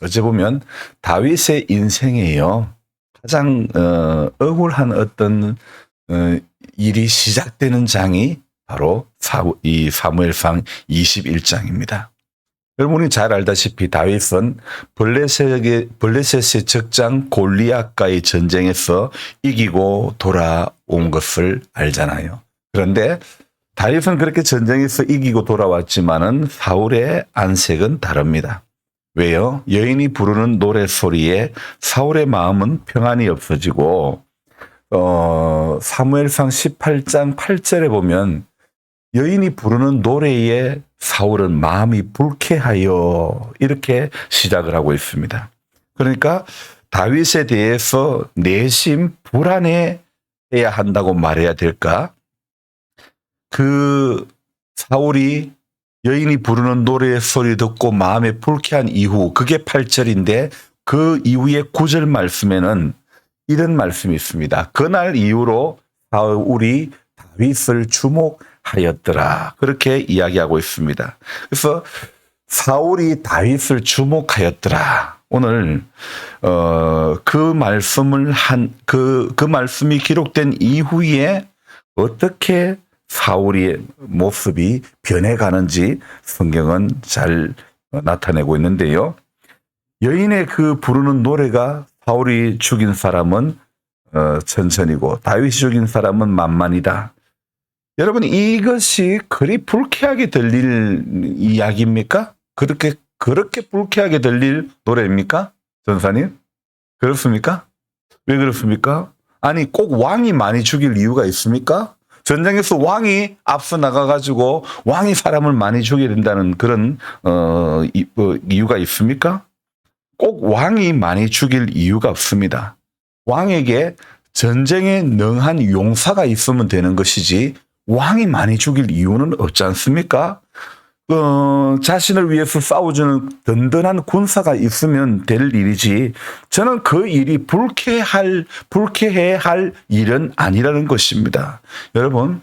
어찌 보면 다윗의 인생에요. 가장 억울한 어떤 일이 시작되는 장이 바로 이 사무엘상 21장입니다. 여러분이 잘 알다시피 다윗은 블레셋의 적장 골리앗과의 전쟁에서 이기고 돌아온 것을 알잖아요. 그런데 다윗은 그렇게 전쟁에서 이기고 돌아왔지만은 사울의 안색은 다릅니다. 왜요? 여인이 부르는 노래 소리에 사울의 마음은 평안이 없어지고 사무엘상 18장 8절에 보면 여인이 부르는 노래에 사울은 마음이 불쾌하여 이렇게 시작을 하고 있습니다. 그러니까 다윗에 대해서 내심 불안해야 한다고 말해야 될까? 그 사울이 여인이 부르는 노래의 소리 듣고 마음에 불쾌한 이후, 그게 8절인데 그 이후에 9절 말씀에는 이런 말씀이 있습니다. 그날 이후로 사울이 다윗을 주목하였더라. 그렇게 이야기하고 있습니다. 그래서 사울이 다윗을 주목하였더라. 오늘 그 말씀을 그 말씀이 기록된 이후에 어떻게 사울의 모습이 변해가는지 성경은 잘 나타내고 있는데요. 여인의 그 부르는 노래가 사울이 죽인 사람은 천천히고 다윗이 죽인 사람은 만만이다. 여러분, 이것이 그리 불쾌하게 들릴 이야기입니까? 그렇게 불쾌하게 들릴 노래입니까? 전사님? 그렇습니까? 왜 그렇습니까? 아니, 꼭 왕이 많이 죽일 이유가 있습니까? 전쟁에서 왕이 앞서 나가가지고 왕이 사람을 많이 죽여야 된다는 그런 이유가 있습니까? 꼭 왕이 많이 죽일 이유가 없습니다. 왕에게 전쟁에 능한 용사가 있으면 되는 것이지 왕이 많이 죽일 이유는 없지 않습니까? 자신을 위해서 싸워주는 든든한 군사가 있으면 될 일이지 저는 그 일이 불쾌해야 할 일은 아니라는 것입니다. 여러분,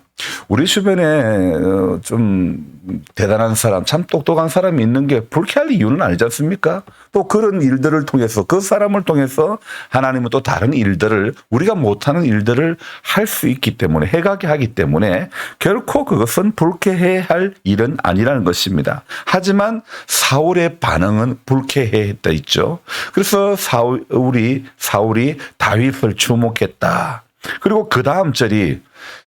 우리 주변에 좀 대단한 사람, 참 똑똑한 사람이 있는 게 불쾌할 이유는 아니지 않습니까? 또 그런 일들을 통해서, 그 사람을 통해서 하나님은 또 다른 일들을, 우리가 못하는 일들을 할 수 있기 때문에, 해가게 하기 때문에 결코 그것은 불쾌해야 할 일은 아니라는 것입니다. 하지만 사울의 반응은 불쾌했다 있죠. 그래서 사울이 다윗을 주목했다. 그리고 그 다음 절이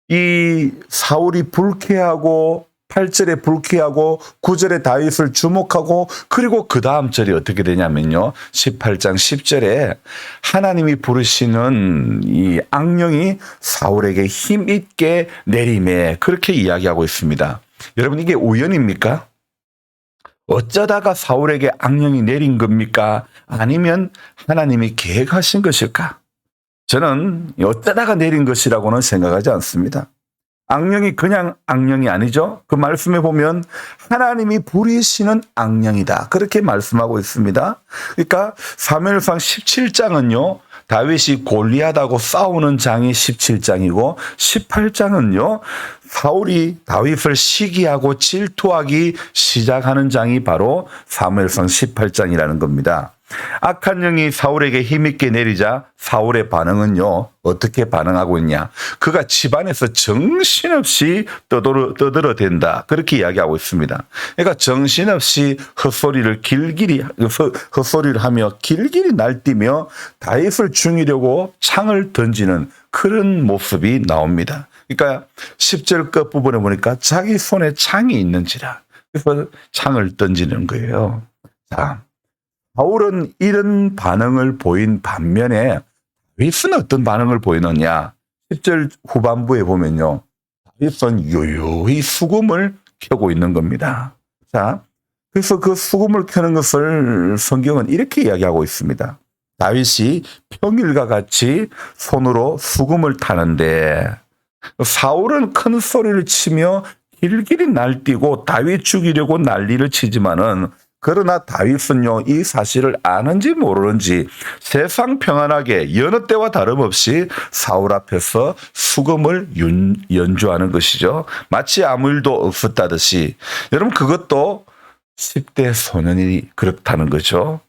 이 사울이 불쾌하고 8절에 불쾌하고 9절에 다윗을 주목하고 그리고 그 다음 절이 어떻게 되냐면요. 18장 10절에 하나님이 부르시는 이 악령이 사울에게 힘있게 내림에 그렇게 이야기하고 있습니다. 여러분, 이게 우연입니까? 어쩌다가 사울에게 악령이 내린 겁니까? 아니면 하나님이 계획하신 것일까? 저는 어쩌다가 내린 것이라고는 생각하지 않습니다. 악령이 그냥 악령이 아니죠. 그 말씀에 보면 하나님이 부리시는 악령이다. 그렇게 말씀하고 있습니다. 그러니까 사무엘상 17장은요. 다윗이 골리앗하고 싸우는 장이 17장이고 18장은요. 사울이 다윗을 시기하고 질투하기 시작하는 장이 바로 사무엘상 18장이라는 겁니다. 악한 영이 사울에게 힘있게 내리자 사울의 반응은요. 어떻게 반응하고 있냐. 그가 집안에서 정신없이 떠들어댄다. 그렇게 이야기하고 있습니다. 그러니까 정신없이 헛소리를 하며 길길이 날뛰며 다윗을 죽이려고 창을 던지는 그런 모습이 나옵니다. 그러니까 10절 끝부분에 보니까 자기 손에 창이 있는지라. 그래서 창을 던지는 거예요. 자, 사울은 이런 반응을 보인 반면에 다윗은 어떤 반응을 보이느냐. 10절 후반부에 보면요. 다윗은 요요히 수금을 켜고 있는 겁니다. 자, 그래서 그 수금을 켜는 것을 성경은 이렇게 이야기하고 있습니다. 다윗이 평일과 같이 손으로 수금을 타는데 사울은 큰 소리를 치며 길길이 날뛰고 다윗 죽이려고 난리를 치지만은 그러나 다윗은요, 이 사실을 아는지 모르는지 세상 평안하게 여느 때와 다름없이 사울 앞에서 수금을 연주하는 것이죠. 마치 아무 일도 없었다듯이. 여러분, 그것도 10대 소년이 그렇다는 거죠.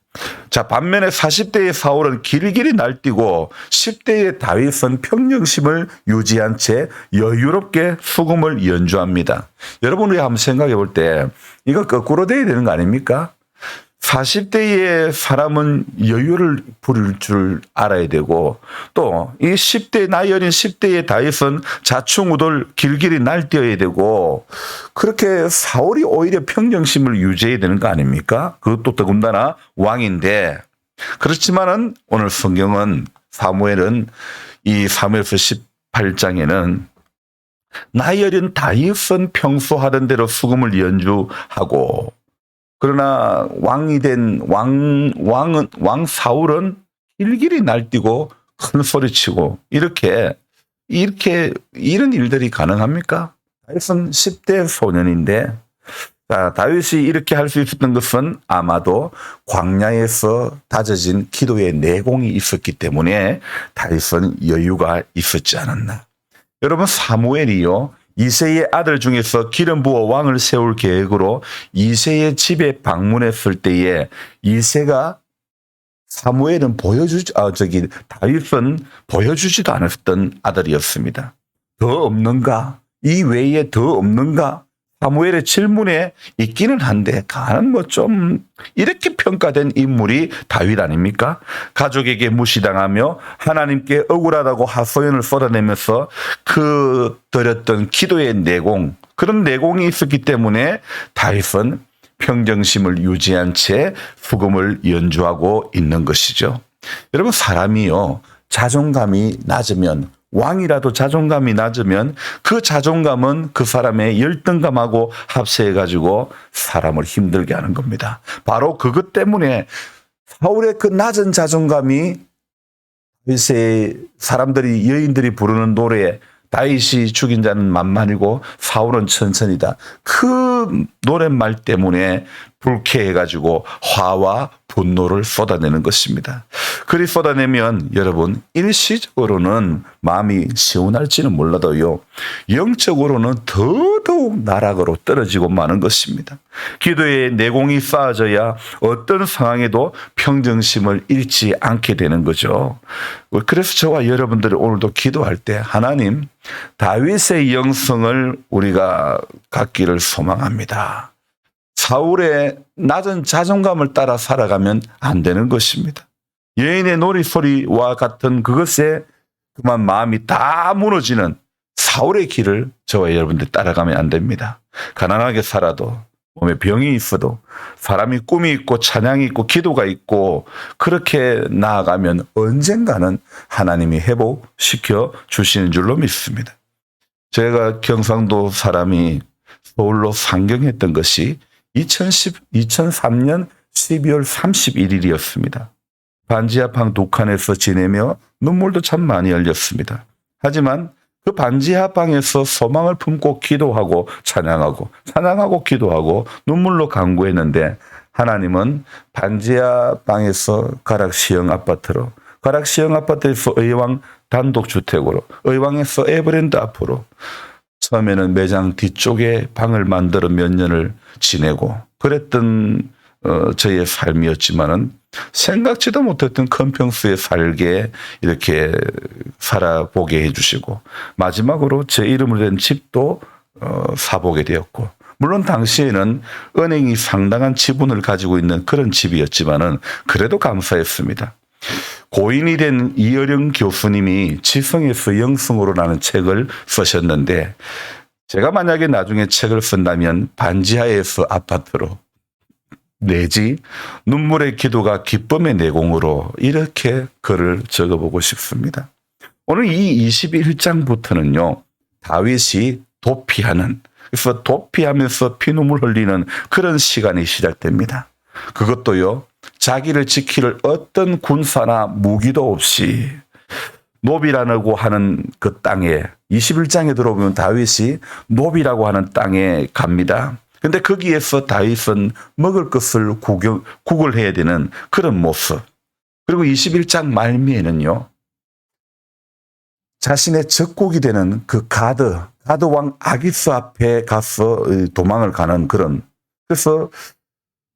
자, 반면에 40대의 사울은 길길이 날뛰고 10대의 다윗은 평정심을 유지한 채 여유롭게 수금을 연주합니다. 여러분이 한번 생각해 볼 때 이거 거꾸로 돼야 되는 거 아닙니까? 40대의 사람은 여유를 부릴 줄 알아야 되고 또 이 10대 나이 어린 10대의 다윗은 자충우돌 길길이 날뛰어야 되고 그렇게 사울이 오히려 평정심을 유지해야 되는 거 아닙니까? 그것도 더군다나 왕인데 그렇지만은 오늘 성경은 사무엘은 이 사무엘서 18장에는 나이 어린 다윗은 평소 하던 대로 수금을 연주하고 그러나 왕이 된 왕 사울은 길길이 날뛰고 큰 소리치고 이런 일들이 가능합니까? 다윗은 10대 소년인데 자, 다윗이 이렇게 할 수 있었던 것은 아마도 광야에서 다져진 기도의 내공이 있었기 때문에 다윗은 여유가 있었지 않았나. 여러분 사무엘이요. 이새의 아들 중에서 기름 부어 왕을 세울 계획으로 이새의 집에 방문했을 때에 이새가 다윗은 보여주지도 않았던 아들이었습니다. 더 없는가? 이 외에 더 없는가? 사무엘의 질문에 있기는 한데 가는 좀 이렇게 평가된 인물이 다윗 아닙니까? 가족에게 무시당하며 하나님께 억울하다고 하소연을 쏟아내면서 드렸던 기도의 내공 그런 내공이 있었기 때문에 다윗은 평정심을 유지한 채 수금을 연주하고 있는 것이죠. 여러분 사람이요 자존감이 낮으면 왕이라도 자존감이 낮으면 그 자존감은 그 사람의 열등감하고 합세해가지고 사람을 힘들게 하는 겁니다. 바로 그것 때문에 사울의 그 낮은 자존감이 사람들이 여인들이 부르는 노래에 다윗이 죽인 자는 만만이고 사울은 천천히다. 그 노랫말 때문에 불쾌해가지고 화와 분노를 쏟아내는 것입니다. 그리 쏟아내면 여러분 일시적으로는 마음이 시원할지는 몰라도요. 영적으로는 더더욱 나락으로 떨어지고 마는 것입니다. 기도의 내공이 쌓아져야 어떤 상황에도 평정심을 잃지 않게 되는 거죠. 그래서 저와 여러분들이 오늘도 기도할 때 하나님 다윗의 영성을 우리가 갖기를 소망합니다. 사울의 낮은 자존감을 따라 살아가면 안 되는 것입니다. 여인의 놀이소리와 같은 그것에 그만 마음이 다 무너지는 사울의 길을 저와 여러분들 따라가면 안 됩니다. 가난하게 살아도 몸에 병이 있어도 사람이 꿈이 있고 찬양이 있고 기도가 있고 그렇게 나아가면 언젠가는 하나님이 회복시켜 주시는 줄로 믿습니다. 제가 경상도 사람이 서울로 상경했던 것이 2003년 12월 31일이었습니다. 반지하방 독한에서 지내며 눈물도 참 많이 흘렸습니다. 하지만 그 반지하방에서 소망을 품고 기도하고 찬양하고 기도하고 눈물로 간구했는데 하나님은 반지하방에서 가락시형 아파트에서 의왕 단독주택으로 의왕에서 에버랜드 앞으로 처음에는 매장 뒤쪽에 방을 만들어 몇 년을 지내고 그랬던 저의 삶이었지만은 생각지도 못했던 큰 평수에 살게 이렇게 살아보게 해주시고 마지막으로 제 이름으로 된 집도 사보게 되었고 물론 당시에는 은행이 상당한 지분을 가지고 있는 그런 집이었지만은 그래도 감사했습니다. 고인이 된 이어령 교수님이 지성에서 영성으로라는 책을 쓰셨는데 제가 만약에 나중에 책을 쓴다면 반지하에서 아파트로 내지 눈물의 기도가 기쁨의 내공으로 이렇게 글을 적어보고 싶습니다. 오늘 이 21장부터는요. 다윗이 도피하는 그래서 도피하면서 피눈물 흘리는 그런 시간이 시작됩니다. 그것도요. 자기를 지킬 어떤 군사나 무기도 없이 노비라고 하는 그 땅에 21장에 들어보면 다윗이 노비라고 하는 땅에 갑니다. 근데 거기에서 다윗은 먹을 것을 국을 해야 되는 그런 모습. 그리고 21장 말미에는요. 자신의 적국이 되는 그 가드 왕 아기스 앞에 가서 도망을 가는 그런. 그래서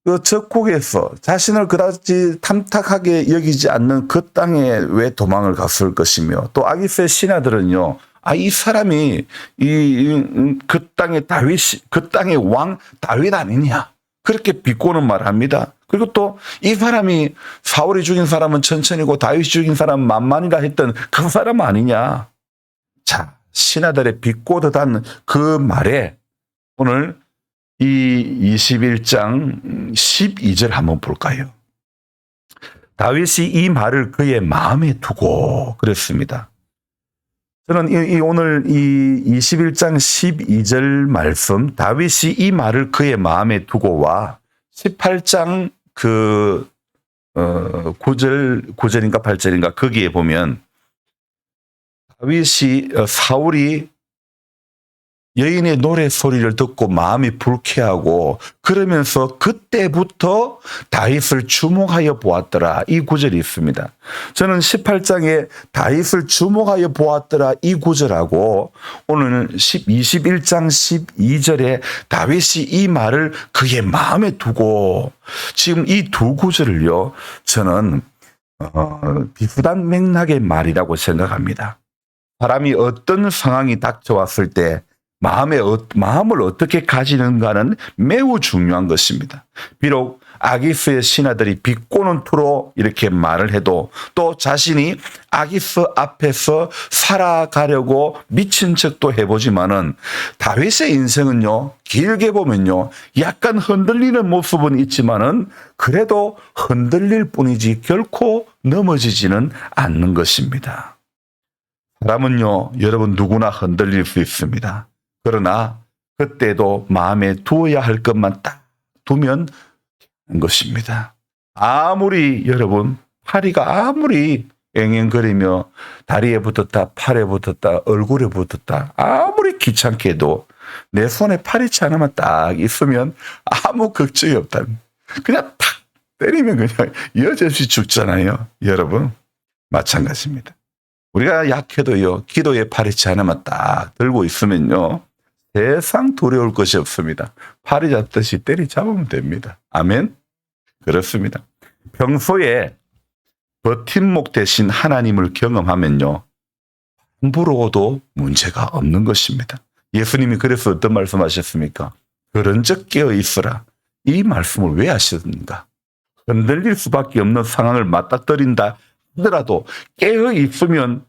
그 적국에서 자신을 그다지 탐탁하게 여기지 않는 그 땅에 왜 도망을 갔을 것이며, 또 아기스의 신하들은요, 이 사람이 그 땅의 그 땅의 왕 다윗 아니냐, 그렇게 비꼬는 말을 합니다. 그리고 또 이 사람이 사울이 죽인 사람은 천천히고 다윗이 죽인 사람은 만만이라 했던 그 사람 아니냐. 자, 신하들의 비꼬듯한 그 말에 오늘 이 21장 12절 한번 볼까요? 다윗이 이 말을 그의 마음에 두고 그랬습니다. 저는 오늘 이 21장 12절 말씀, 다윗이 이 말을 그의 마음에 두고와 18장 9절인가 8절인가 거기에 보면 사울이 여인의 노래 소리를 듣고 마음이 불쾌하고 그러면서 그때부터 다윗을 주목하여 보았더라, 이 구절이 있습니다. 저는 18장에 다윗을 주목하여 보았더라 이 구절하고 오늘 21장 12절에 다윗이 이 말을 그의 마음에 두고, 지금 이 두 구절을요 저는 비슷한 맥락의 말이라고 생각합니다. 사람이 어떤 상황이 닥쳐왔을 때 마음을 어떻게 가지는가는 매우 중요한 것입니다. 비록 아기스의 신하들이 비꼬는 투로 이렇게 말을 해도 또 자신이 아기스 앞에서 살아가려고 미친 척도 해보지만은 다윗의 인생은요, 길게 보면요, 약간 흔들리는 모습은 있지만은 그래도 흔들릴 뿐이지 결코 넘어지지는 않는 것입니다. 사람은요, 여러분 누구나 흔들릴 수 있습니다. 그러나 그때도 마음에 두어야 할 것만 딱 두면 되는 것입니다. 아무리 여러분 파리가 아무리 앵앵거리며 다리에 붙었다, 팔에 붙었다, 얼굴에 붙었다, 아무리 귀찮게 해도 내 손에 파리채 하나만 딱 있으면 아무 걱정이 없다. 그냥 탁 때리면 그냥 여지없이 죽잖아요. 여러분 마찬가지입니다. 우리가 약해도요, 기도의 파리채 하나만 딱 들고 있으면요, 세상 두려울 것이 없습니다. 파리 잡듯이 때리 잡으면 됩니다. 아멘? 그렇습니다. 평소에 버팀목 대신 하나님을 경험하면요, 부러워도 문제가 없는 것입니다. 예수님이 그래서 어떤 말씀하셨습니까? 그런 적 깨어 있으라. 이 말씀을 왜 하셨는가? 흔들릴 수밖에 없는 상황을 맞닥뜨린다 하더라도 깨어 있으면,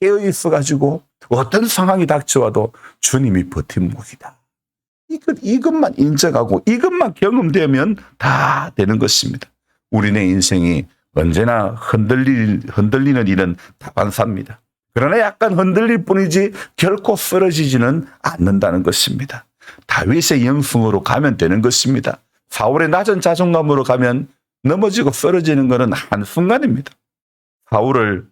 깨어 있어가지고 어떤 상황이 닥쳐와도 주님이 버팀목이다. 이것만 인정하고 이것만 경험되면 다 되는 것입니다. 우리네 인생이 언제나 흔들리는 일은 다반사입니다. 그러나 약간 흔들릴 뿐이지 결코 쓰러지지는 않는다는 것입니다. 다윗의 영성으로 가면 되는 것입니다. 사울의 낮은 자존감으로 가면 넘어지고 쓰러지는 것은 한순간입니다. 사울은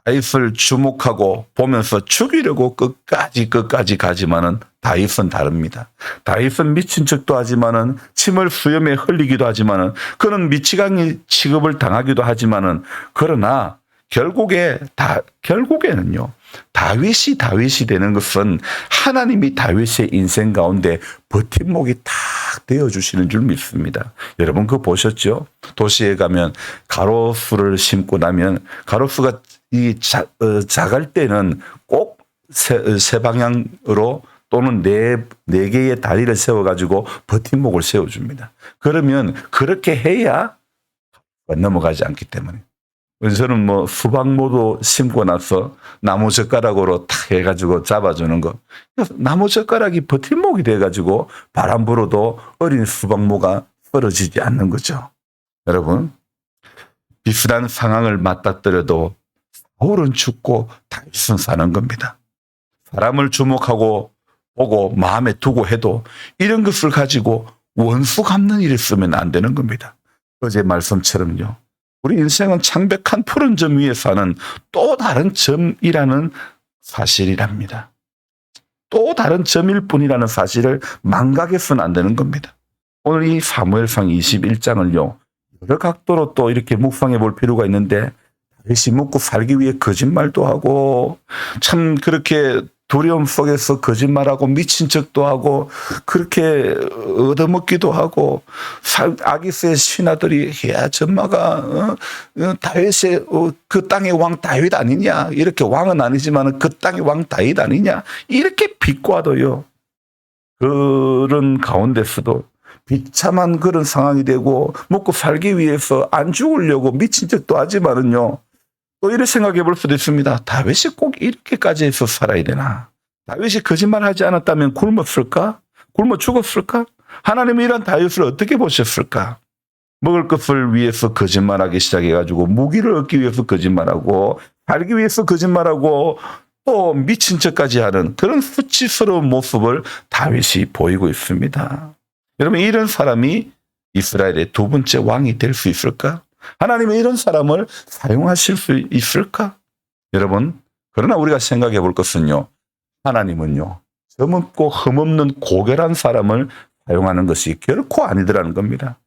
다윗을 주목하고 보면서 죽이려고 끝까지 가지만은 다윗은 다릅니다. 다윗은 미친 척도 하지만은 침을 수염에 흘리기도 하지만은 그는 미치광이 취급을 당하기도 하지만은 그러나 결국에는요, 다윗이 되는 것은 하나님이 다윗의 인생 가운데 버팀목이 탁 되어주시는 줄 믿습니다. 여러분 그거 보셨죠? 도시에 가면 가로수를 심고 나면 가로수가 자갈 때는 꼭 세 방향으로 또는 네 개의 다리를 세워가지고 버팀목을 세워줍니다. 그러면 그렇게 해야 넘어가지 않기 때문에. 저는 수박모도 심고 나서 나무젓가락으로 탁 해가지고 잡아주는 거. 나무젓가락이 버팀목이 돼가지고 바람 불어도 어린 수박모가 떨어지지 않는 거죠. 여러분, 비슷한 상황을 맞닥뜨려도 사울은 죽고 다윗은 사는 겁니다. 사람을 주목하고 보고 마음에 두고 해도 이런 것을 가지고 원수 갚는 일을 쓰면 안 되는 겁니다. 어제 말씀처럼요, 우리 인생은 창백한 푸른 점 위에 사는 또 다른 점이라는 사실이랍니다. 또 다른 점일 뿐이라는 사실을 망각해서는 안 되는 겁니다. 오늘 이 사무엘상 21장을요, 여러 각도로 또 이렇게 묵상해 볼 필요가 있는데, 다윗이 먹고 살기 위해 거짓말도 하고 참 그렇게 두려움 속에서 거짓말하고 미친 척도 하고 그렇게 얻어먹기도 하고 아기스의 신하들이 야 전마가 다윗의 그 땅의 왕 다윗 아니냐 이렇게 왕은 아니지만 그 땅의 왕 다윗 아니냐 이렇게 비꼬아도요. 그런 가운데서도 비참한 그런 상황이 되고 먹고 살기 위해서 안 죽으려고 미친 척도 하지만은요. 또 이렇게 생각해 볼 수도 있습니다. 다윗이 꼭 이렇게까지 해서 살아야 되나? 다윗이 거짓말하지 않았다면 굶었을까? 굶어 죽었을까? 하나님이 이런 다윗을 어떻게 보셨을까? 먹을 것을 위해서 거짓말하기 시작해가지고 무기를 얻기 위해서 거짓말하고 살기 위해서 거짓말하고 또 미친 척까지 하는 그런 수치스러운 모습을 다윗이 보이고 있습니다. 여러분 이런 사람이 이스라엘의 두 번째 왕이 될 수 있을까? 하나님은 이런 사람을 사용하실 수 있을까? 여러분 그러나 우리가 생각해 볼 것은요. 하나님은요. 점없고 흠없는 고결한 사람을 사용하는 것이 결코 아니더라는 겁니다.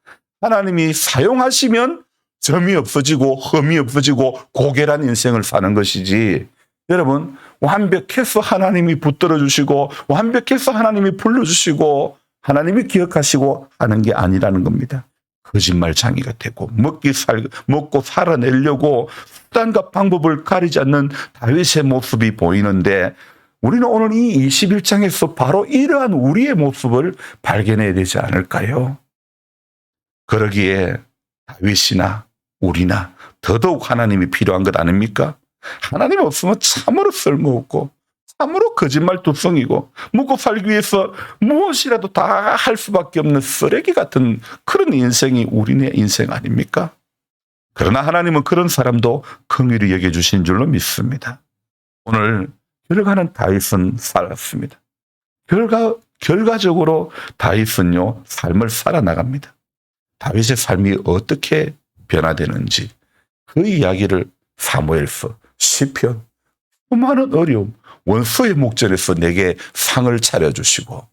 하나님이 사용하시면 점이 없어지고 흠이 없어지고 고결한 인생을 사는 것이지 여러분 완벽해서 하나님이 붙들어 주시고 완벽해서 하나님이 불러주시고 하나님이 기억하시고 하는 게 아니라는 겁니다. 거짓말쟁이가 되고 먹고 살아내려고 수단과 방법을 가리지 않는 다윗의 모습이 보이는데 우리는 오늘 이 21장에서 바로 이러한 우리의 모습을 발견해야 되지 않을까요? 그러기에 다윗이나 우리나 더더욱 하나님이 필요한 것 아닙니까? 하나님 없으면 참으로 쓸모없고 참으로 거짓말투성이고 먹고 살기 위해서 무엇이라도 다 할 수밖에 없는 쓰레기 같은 그런 인생이 우리네 인생 아닙니까? 그러나 하나님은 그런 사람도 긍휼히 여겨주신 줄로 믿습니다. 오늘 결과는 다윗은 살았습니다. 결과적으로 다윗은요 삶을 살아나갑니다. 다윗의 삶이 어떻게 변화되는지 그 이야기를 사무엘서, 시편, 수많은 어려움, 원수의 목전에서 내게 상을 차려주시고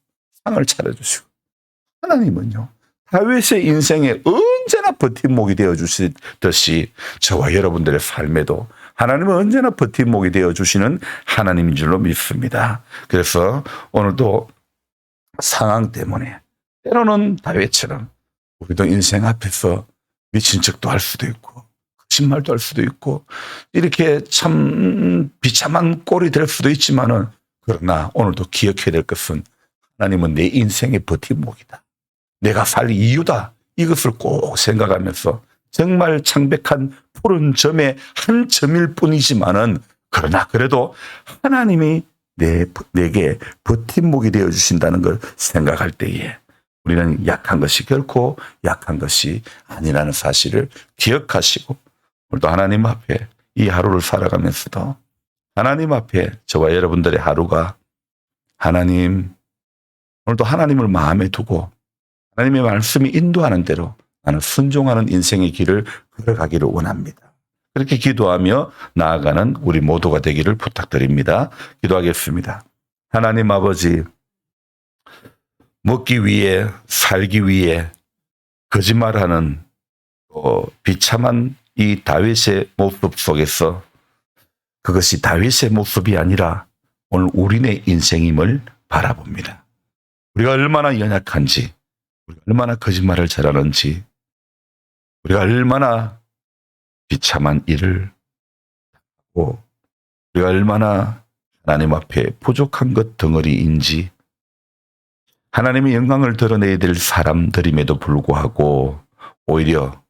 하나님은요 다윗의 인생에 언제나 버팀목이 되어주시듯이 저와 여러분들의 삶에도 하나님은 언제나 버팀목이 되어주시는 하나님인 줄로 믿습니다. 그래서 오늘도 상황 때문에 때로는 다윗처럼 우리도 인생 앞에서 미친 척도 할 수도 있고 거짓말도 할 수도 있고 이렇게 참 비참한 꼴이 될 수도 있지만은 그러나 오늘도 기억해야 될 것은 하나님은 내 인생의 버팀목이다. 내가 살 이유다. 이것을 꼭 생각하면서 정말 창백한 푸른 점의 한 점일 뿐이지만은 그러나 그래도 하나님이 내게 버팀목이 되어주신다는 걸 생각할 때에 우리는 약한 것이 결코 약한 것이 아니라는 사실을 기억하시고 오늘도 하나님 앞에 이 하루를 살아가면서도 하나님 앞에 저와 여러분들의 하루가 하나님 오늘도 하나님을 마음에 두고 하나님의 말씀이 인도하는 대로 나는 순종하는 인생의 길을 걸어가기를 원합니다. 그렇게 기도하며 나아가는 우리 모두가 되기를 부탁드립니다. 기도하겠습니다. 하나님 아버지 먹기 위해 살기 위해 거짓말하는 비참한 이 다윗의 모습 속에서 그것이 다윗의 모습이 아니라 오늘 우리네 인생임을 바라봅니다. 우리가 얼마나 연약한지 우리가 얼마나 거짓말을 잘하는지 우리가 얼마나 비참한 일을 하고 우리가 얼마나 하나님 앞에 부족한 것 덩어리인지 하나님의 영광을 드러내야 될 사람들임에도 불구하고 오히려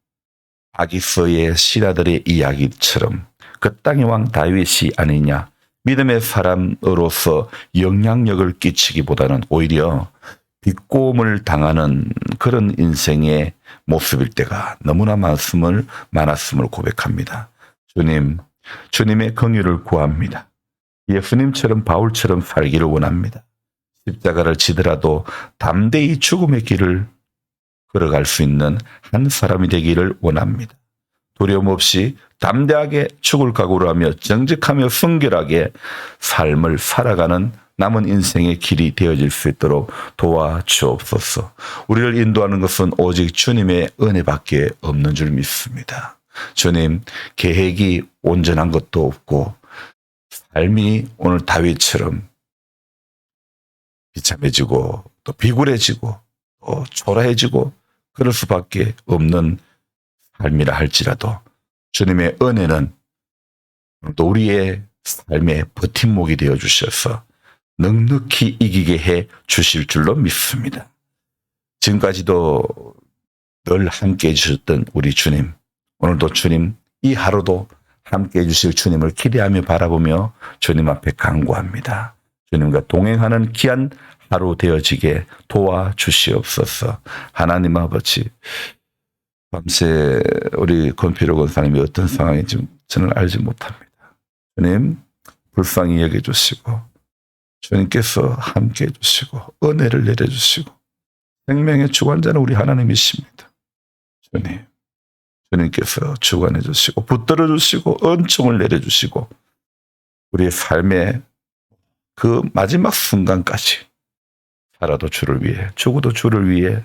아기스의 신하들의 이야기처럼 그 땅의 왕 다윗이 아니냐 믿음의 사람으로서 영향력을 끼치기보다는 오히려 비꼬음을 당하는 그런 인생의 모습일 때가 너무나 많았음을 고백합니다. 주님, 주님의 긍휼을 구합니다. 예수님처럼 바울처럼 살기를 원합니다. 십자가를 지더라도 담대히 죽음의 길을 걸어갈 수 있는 한 사람이 되기를 원합니다. 두려움 없이 담대하게 죽을 각오를 하며 정직하며 순결하게 삶을 살아가는 남은 인생의 길이 되어질 수 있도록 도와주옵소서. 우리를 인도하는 것은 오직 주님의 은혜밖에 없는 줄 믿습니다. 주님, 계획이 온전한 것도 없고 삶이 오늘 다윗처럼 비참해지고 또 비굴해지고 또 초라해지고 그럴 수밖에 없는 삶이라 할지라도 주님의 은혜는 또 우리의 삶의 버팀목이 되어 주셔서 넉넉히 이기게 해 주실 줄로 믿습니다. 지금까지도 늘 함께 해주셨던 우리 주님, 오늘도 주님 이 하루도 함께 해주실 주님을 기대하며 바라보며 주님 앞에 간구합니다. 주님과 동행하는 귀한 하루 되어지게 도와주시옵소서. 하나님 아버지, 밤새 우리 권필호 권사님이 어떤 상황인지 저는 알지 못합니다. 주님 불쌍히 여겨주시고 주님께서 함께 해주시고 은혜를 내려주시고 생명의 주관자는 우리 하나님이십니다. 주님께서 주관해 주시고 붙들어 주시고 은총을 내려주시고 우리의 삶의 그 마지막 순간까지 살아도 주를 위해 죽어도 주를 위해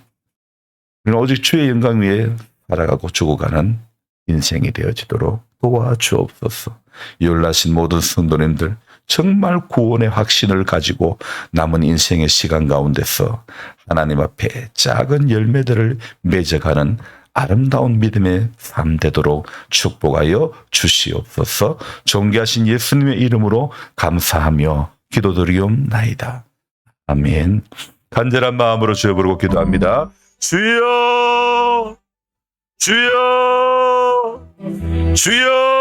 우리는 오직 주의 영광 위에 살아가고 죽어가는 인생이 되어지도록 도와주옵소서. 연락하신 모든 성도님들 정말 구원의 확신을 가지고 남은 인생의 시간 가운데서 하나님 앞에 작은 열매들을 맺어가는 아름다운 믿음의 삶 되도록 축복하여 주시옵소서. 존귀하신 예수님의 이름으로 감사하며 기도드리옵나이다. 아멘. 간절한 마음으로 주여 부르고 기도합니다. 주여, 주여, 주여.